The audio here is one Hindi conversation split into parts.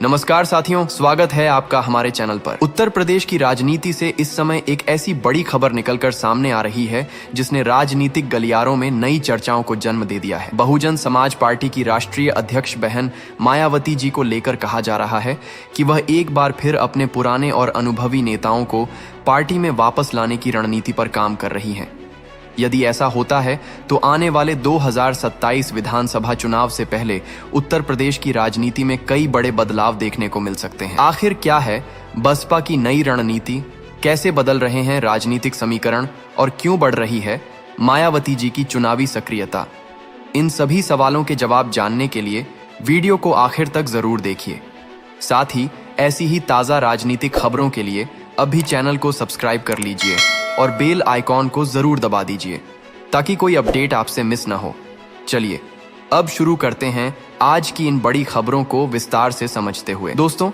नमस्कार साथियों, स्वागत है आपका हमारे चैनल पर। उत्तर प्रदेश की राजनीति से इस समय एक ऐसी बड़ी खबर निकलकर सामने आ रही है जिसने राजनीतिक गलियारों में नई चर्चाओं को जन्म दे दिया है। बहुजन समाज पार्टी की राष्ट्रीय अध्यक्ष बहन मायावती जी को लेकर कहा जा रहा है कि वह एक बार फिर अपने पुराने और अनुभवी नेताओं को पार्टी में वापस लाने की रणनीति पर काम कर रही है। यदि ऐसा होता है तो आने वाले 2027 विधानसभा चुनाव से पहले उत्तर प्रदेश की राजनीति में कई बड़े बदलाव देखने को मिल सकते हैं। आखिर क्या है बसपा की नई रणनीति, कैसे बदल रहे हैं राजनीतिक समीकरण और क्यों बढ़ रही है मायावती जी की चुनावी सक्रियता? इन सभी सवालों के जवाब जानने के लिए वीडियो को आखिर तक जरूर देखिए। साथ ही ऐसी ही ताज़ा राजनीतिक खबरों के लिए अभी चैनल को सब्सक्राइब कर लीजिए और बेल आइकॉन को जरूर दबा दीजिए ताकि कोई अपडेट आपसे मिस ना हो। चलिए अब शुरू करते हैं आज की इन बड़ी खबरों को विस्तार से समझते हुए। दोस्तों,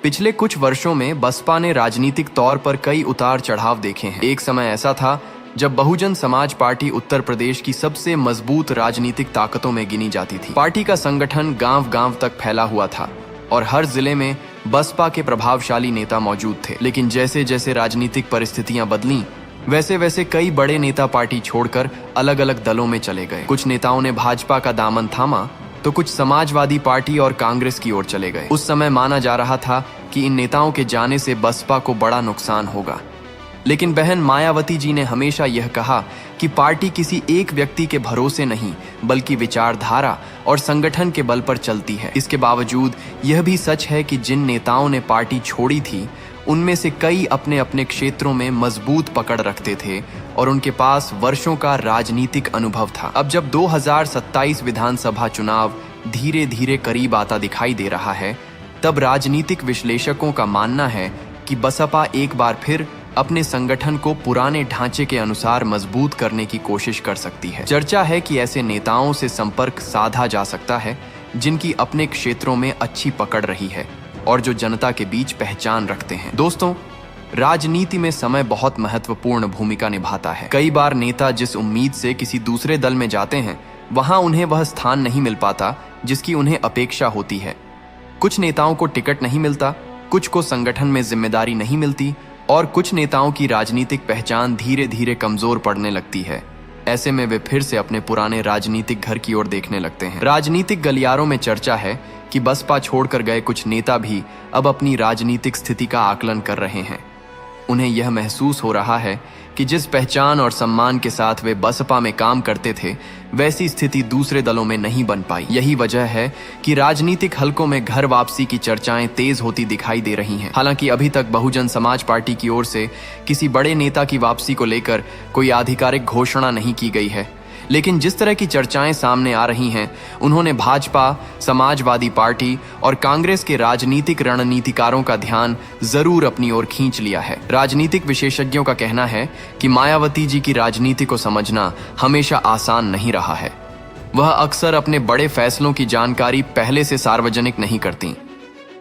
पिछले कुछ वर्षों में बसपा ने राजनीतिक तौर पर कई उतार चढ़ाव देखे हैं। एक समय ऐसा था जब बहुजन समाज पार्टी उत्तर प्रदेश की सबसे मजबूत राजनीतिक ताकतों में गिनी जाती थी। पार्टी का संगठन गांव-गांव तक फैला हुआ था और हर जिले में बसपा के प्रभावशाली नेता मौजूद थे। लेकिन जैसे जैसे राजनीतिक परिस्थितियां बदलीं, वैसे वैसे कई बड़े नेता पार्टी छोड़कर अलग अलग दलों में चले गए। कुछ नेताओं ने भाजपा का दामन थामा तो कुछ समाजवादी पार्टी और कांग्रेस की ओर चले गए। उस समय माना जा रहा था कि इन नेताओं के जाने से बसपा को बड़ा नुकसान होगा, लेकिन बहन मायावती जी ने हमेशा यह कहा कि पार्टी किसी एक व्यक्ति के भरोसे नहीं बल्कि विचारधारा और संगठन के बल पर चलती है। इसके बावजूद यह भी सच है कि जिन नेताओं ने पार्टी छोड़ी थी उनमें से कई अपने अपने क्षेत्रों में मजबूत पकड़ रखते थे और उनके पास वर्षों का राजनीतिक अनुभव था। अब जब 2027 विधानसभा चुनाव धीरे धीरे करीब आता दिखाई दे रहा है, तब राजनीतिक विश्लेषकों का मानना है कि बसपा एक बार फिर अपने संगठन को पुराने ढांचे के अनुसार मजबूत करने की कोशिश कर सकती है। चर्चा है कि ऐसे नेताओं से संपर्क साधा जा सकता है जिनकी अपने क्षेत्रों में अच्छी पकड़ रही है और जो जनता के बीच पहचान रखते हैं। दोस्तों, राजनीति में समय बहुत महत्वपूर्ण भूमिका निभाता है। कई बार नेता जिस उम्मीद से किसी दूसरे दल में जाते हैं, वहां उन्हें वह स्थान नहीं मिल पाता जिसकी उन्हें अपेक्षा होती है। कुछ नेताओं को टिकट नहीं मिलता, कुछ को संगठन में जिम्मेदारी नहीं मिलती और कुछ नेताओं की राजनीतिक पहचान धीरे धीरे कमजोर पड़ने लगती है। ऐसे में वे फिर से अपने पुराने राजनीतिक घर की ओर देखने लगते हैं। राजनीतिक गलियारों में चर्चा है कि बसपा छोड़कर गए कुछ नेता भी अब अपनी राजनीतिक स्थिति का आकलन कर रहे हैं। उन्हें यह महसूस हो रहा है कि जिस पहचान और सम्मान के साथ वे बसपा में काम करते थे, वैसी स्थिति दूसरे दलों में नहीं बन पाई। यही वजह है कि राजनीतिक हलकों में घर वापसी की चर्चाएं तेज होती दिखाई दे रही हैं। हालांकि अभी तक बहुजन समाज पार्टी की ओर से किसी बड़े नेता की वापसी को लेकर कोई आधिकारिक घोषणा नहीं की गई है, लेकिन जिस तरह की चर्चाएं सामने आ रही हैं, उन्होंने भाजपा, समाजवादी पार्टी और कांग्रेस के राजनीतिक रणनीतिकारों का ध्यान जरूर अपनी ओर खींच लिया है। राजनीतिक विशेषज्ञों का कहना है कि मायावती जी की राजनीति को समझना हमेशा आसान नहीं रहा है। वह अक्सर अपने बड़े फैसलों की जानकारी पहले से सार्वजनिक नहीं करती।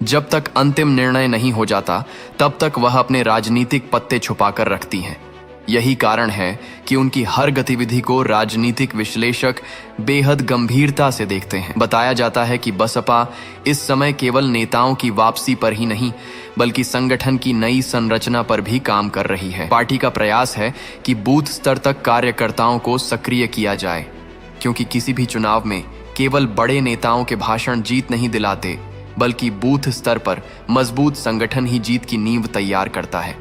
जब तक अंतिम निर्णय नहीं हो जाता, तब तक वह अपने राजनीतिक पत्ते छुपाकर रखती हैं। यही कारण है कि उनकी हर गतिविधि को राजनीतिक विश्लेषक बेहद गंभीरता से देखते हैं। बताया जाता है कि बसपा इस समय केवल नेताओं की वापसी पर ही नहीं बल्कि संगठन की नई संरचना पर भी काम कर रही है। पार्टी का प्रयास है कि बूथ स्तर तक कार्यकर्ताओं को सक्रिय किया जाए, क्योंकि किसी भी चुनाव में केवल बड़े नेताओं के भाषण जीत नहीं दिलाते, बल्कि बूथ स्तर पर मजबूत संगठन ही जीत की नींव तैयार करता है।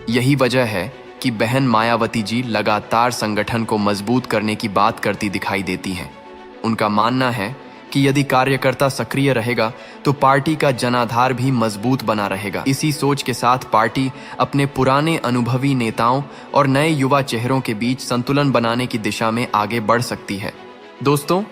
यही वजह है कि बहन मायावती जी लगातार संगठन को मजबूत करने की बात करती दिखाई देती हैं। उनका मानना है कि यदि कार्यकर्ता सक्रिय रहेगा तो पार्टी का जनाधार भी मजबूत बना रहेगा। इसी सोच के साथ पार्टी अपने पुराने अनुभवी नेताओं और नए युवा चेहरों के बीच संतुलन बनाने की दिशा में आगे बढ़ सकती है। दोस्तों,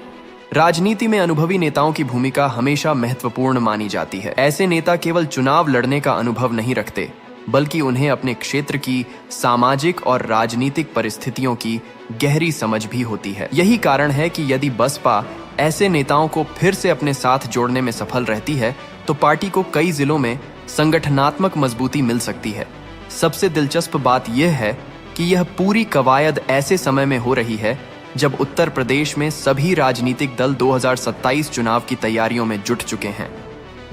राजनीति में अनुभवी नेताओं की भूमिका हमेशा महत्वपूर्ण मानी जाती है। ऐसे नेता केवल चुनाव लड़ने का अनुभव नहीं रखते, बल्कि उन्हें अपने क्षेत्र की सामाजिक और राजनीतिक परिस्थितियों की गहरी समझ भी होती है। यही कारण है कि यदि बसपा ऐसे नेताओं को फिर से अपने साथ जोड़ने में सफल रहती है, तो पार्टी को कई जिलों में संगठनात्मक मजबूती मिल सकती है। सबसे दिलचस्प बात यह है कि यह पूरी कवायद ऐसे समय में हो रही है जब उत्तर प्रदेश में सभी राजनीतिक दल 2027 चुनाव की तैयारियों में जुट चुके हैं।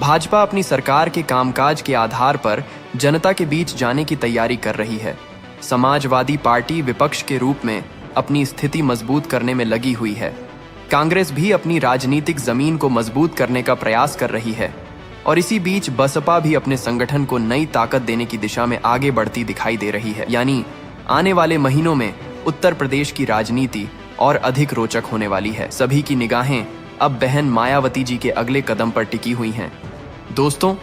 भाजपा अपनी सरकार के कामकाज के आधार पर जनता के बीच जाने की तैयारी कर रही है। समाजवादी पार्टी विपक्ष के रूप में अपनी स्थिति मजबूत करने में लगी हुई है। कांग्रेस भी अपनी राजनीतिक जमीन को मजबूत करने का प्रयास कर रही है और इसी बीच बसपा भी अपने संगठन को नई ताकत देने की दिशा में आगे बढ़ती दिखाई दे रही है। यानी आने वाले महीनों में उत्तर प्रदेश की राजनीति और अधिक रोचक होने वाली है। सभी की निगाहें अब बहन मायावती जी के अगले कदम पर टिकी हुई हैं। दोस्तों,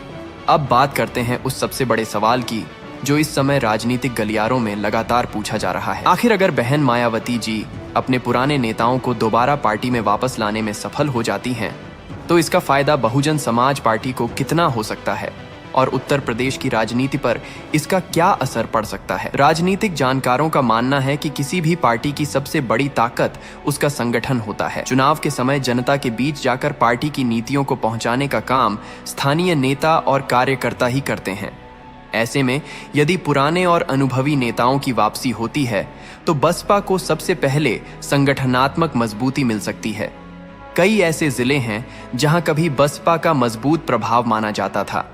अब बात करते हैं उस सबसे बड़े सवाल की जो इस समय राजनीतिक गलियारों में लगातार पूछा जा रहा है। आखिर अगर बहन मायावती जी अपने पुराने नेताओं को दोबारा पार्टी में वापस लाने में सफल हो जाती हैं, तो इसका फायदा बहुजन समाज पार्टी को कितना हो सकता है और उत्तर प्रदेश की राजनीति पर इसका क्या असर पड़ सकता है। राजनीतिक जानकारों का मानना है कि किसी भी पार्टी की सबसे बड़ी ताकत उसका संगठन होता है। चुनाव के समय जनता के बीच जाकर पार्टी की नीतियों को पहुंचाने का काम स्थानीय नेता और कार्यकर्ता ही करते हैं। ऐसे में यदि पुराने और अनुभवी नेताओं की वापसी होती है तो बसपा को सबसे पहले संगठनात्मक मजबूती मिल सकती है। कई ऐसे जिले हैं जहां कभी बसपा का मजबूत प्रभाव माना जाता था,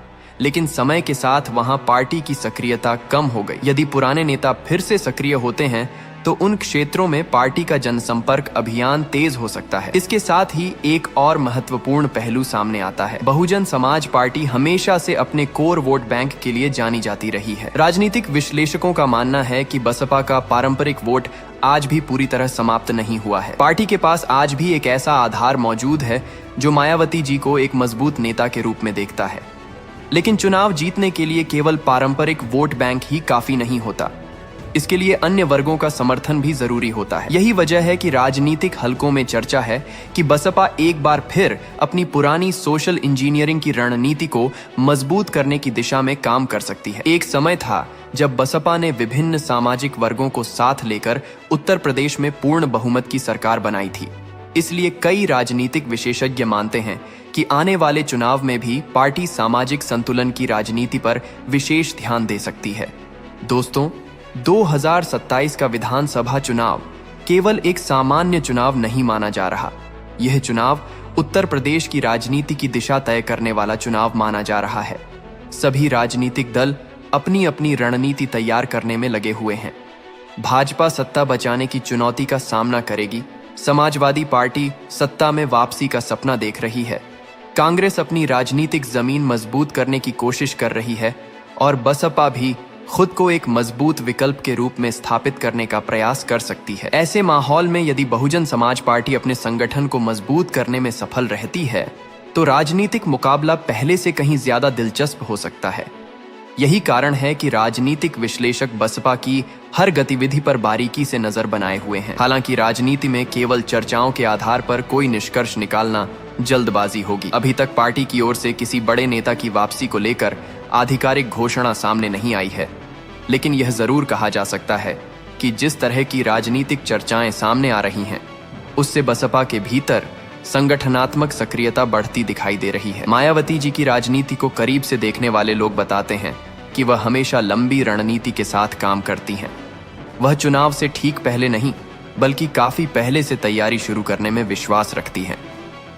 लेकिन समय के साथ वहां पार्टी की सक्रियता कम हो गई। यदि पुराने नेता फिर से सक्रिय होते हैं तो उन क्षेत्रों में पार्टी का जनसंपर्क अभियान तेज हो सकता है। इसके साथ ही एक और महत्वपूर्ण पहलू सामने आता है। बहुजन समाज पार्टी हमेशा से अपने कोर वोट बैंक के लिए जानी जाती रही है। राजनीतिक विश्लेषकों का मानना है कि बसपा का पारंपरिक वोट आज भी पूरी तरह समाप्त नहीं हुआ है। पार्टी के पास आज भी एक ऐसा आधार मौजूद है जो मायावती जी को एक मजबूत नेता के रूप में देखता है। लेकिन चुनाव जीतने के लिए केवल पारंपरिक वोट बैंक ही काफी नहीं होता, इसके लिए अन्य वर्गों का समर्थन भी जरूरी होता है। यही वजह है कि राजनीतिक हलकों में चर्चा है कि बसपा एक बार फिर अपनी पुरानी सोशल इंजीनियरिंग की रणनीति को मजबूत करने की दिशा में काम कर सकती है। एक समय था जब बसपा ने विभिन्न सामाजिक वर्गों को साथ लेकर उत्तर प्रदेश में पूर्ण बहुमत की सरकार बनाई थी। इसलिए कई राजनीतिक विशेषज्ञ मानते हैं कि आने वाले चुनाव में भी पार्टी सामाजिक संतुलन की राजनीति पर विशेष ध्यान दे सकती है। दोस्तों, 2027 का विधानसभा चुनाव केवल एक सामान्य चुनाव नहीं माना जा रहा। यह चुनाव उत्तर प्रदेश की राजनीति की दिशा तय करने वाला चुनाव माना जा रहा है। सभी राजनीतिक दल अपनी अपनी रणनीति तैयार करने में लगे हुए हैं। भाजपा सत्ता बचाने की चुनौती का सामना करेगी। समाजवादी पार्टी सत्ता में वापसी का सपना देख रही है। कांग्रेस अपनी राजनीतिक जमीन मजबूत करने की कोशिश कर रही है और बसपा भी खुद को एक मजबूत विकल्प के रूप में स्थापित करने का प्रयास कर सकती है। ऐसे माहौल में यदि बहुजन समाज पार्टी अपने संगठन को मजबूत करने में सफल रहती है तो राजनीतिक मुकाबला पहले से कहीं ज्यादा दिलचस्प हो सकता है। यही कारण है कि राजनीतिक विश्लेषक बसपा की हर गतिविधि पर बारीकी से नजर बनाए हुए हैं। हालांकि राजनीति में केवल चर्चाओं के आधार पर कोई निष्कर्ष निकालना जल्दबाजी होगी। अभी तक पार्टी की ओर से किसी बड़े नेता की वापसी को लेकर आधिकारिक घोषणा सामने नहीं आई है, लेकिन यह जरूर कहा जा सकता है कि जिस तरह की राजनीतिक चर्चाएं सामने आ रही हैं, उससे बसपा के भीतर संगठनात्मक सक्रियता बढ़ती दिखाई दे रही है। मायावती जी की राजनीति को करीब से देखने वाले लोग बताते हैं कि वह हमेशा लंबी रणनीति के साथ काम करती हैं। वह चुनाव से ठीक पहले नहीं बल्कि काफी पहले से तैयारी शुरू करने में विश्वास रखती हैं।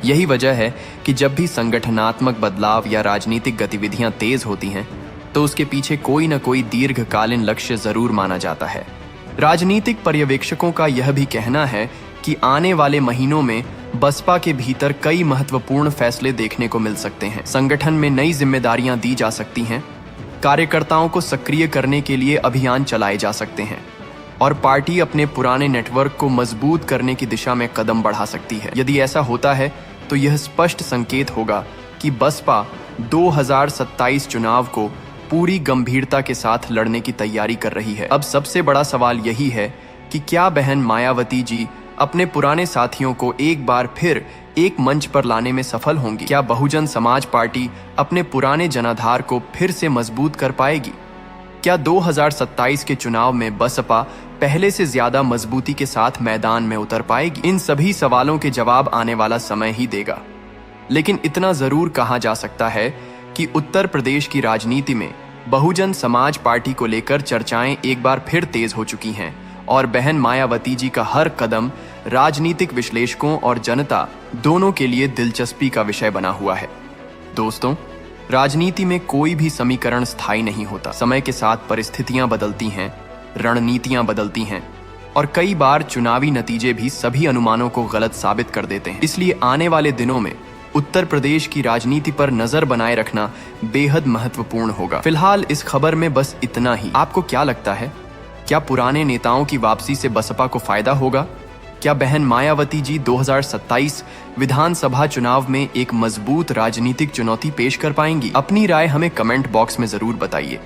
यही वजह है कि जब भी संगठनात्मक बदलाव या राजनीतिक गतिविधियां तेज होती हैं तो उसके पीछे कोई न कोई दीर्घकालीन लक्ष्य जरूर माना जाता है। राजनीतिक पर्यवेक्षकों का यह भी कहना है कि आने वाले महीनों में बसपा के भीतर कई महत्वपूर्ण फैसले देखने को मिल सकते हैं। संगठन में नई जिम्मेदारियां दी जा सकती हैं, कार्यकर्ताओं को सक्रिय करने के लिए अभियान चलाए जा सकते हैं और पार्टी अपने पुराने नेटवर्क को मजबूत करने की दिशा में कदम बढ़ा सकती है। यदि ऐसा होता है तो यह स्पष्ट संकेत होगा कि बसपा 2027 चुनाव को पूरी गंभीरता के साथ लड़ने की तैयारी कर रही है। अब सबसे बड़ा सवाल यही है कि क्या बहन मायावती जी अपने पुराने साथियों को एक बार फिर एक मंच पर लाने में सफल होंगी? क्या बहुजन समाज पार्टी अपने पुराने जनाधार को फिर से मजबूत कर पाएगी? क्या 2027 के चुनाव में बसपा पहले से ज्यादा मजबूती के साथ मैदान में उतर पाएगी? इन सभी सवालों के जवाब आने वाला समय ही देगा। लेकिन इतना जरूर कहा जा सकता है कि उत्तर प्रदेश की राजनीति में बहुजन समाज पार्टी को लेकर चर्चाएं एक बार फिर तेज हो चुकी हैं और बहन मायावती जी का हर कदम राजनीतिक विश्लेषकों और जनता दोनों के लिए दिलचस्पी का विषय बना हुआ है। दोस्तों, राजनीति में कोई भी समीकरण स्थायी नहीं होता। समय के साथ परिस्थितियां बदलती हैं, रणनीतियां बदलती हैं और कई बार चुनावी नतीजे भी सभी अनुमानों को गलत साबित कर देते हैं। इसलिए आने वाले दिनों में उत्तर प्रदेश की राजनीति पर नजर बनाए रखना बेहद महत्वपूर्ण होगा। फिलहाल इस खबर में बस इतना ही। आपको क्या लगता है, क्या पुराने नेताओं की वापसी से बसपा को फायदा होगा? क्या बहन मायावती जी 2027 विधानसभा चुनाव में एक मजबूत राजनीतिक चुनौती पेश कर पाएंगी? अपनी राय हमें कमेंट बॉक्स में जरूर बताइए।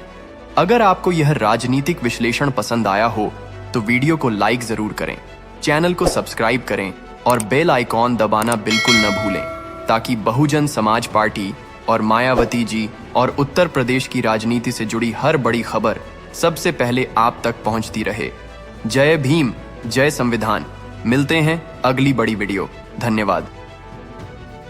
अगर आपको यह राजनीतिक विश्लेषण पसंद आया हो तो वीडियो को लाइक जरूर करें, चैनल को सब्सक्राइब करें और बेल आइकॉन दबाना बिल्कुल न भूलें, ताकि बहुजन समाज पार्टी और मायावती जी और उत्तर प्रदेश की राजनीति से जुड़ी हर बड़ी खबर सबसे पहले आप तक पहुंचती रहे। जय भीम, जय संविधान। मिलते हैं अगली बड़ी वीडियो। धन्यवाद।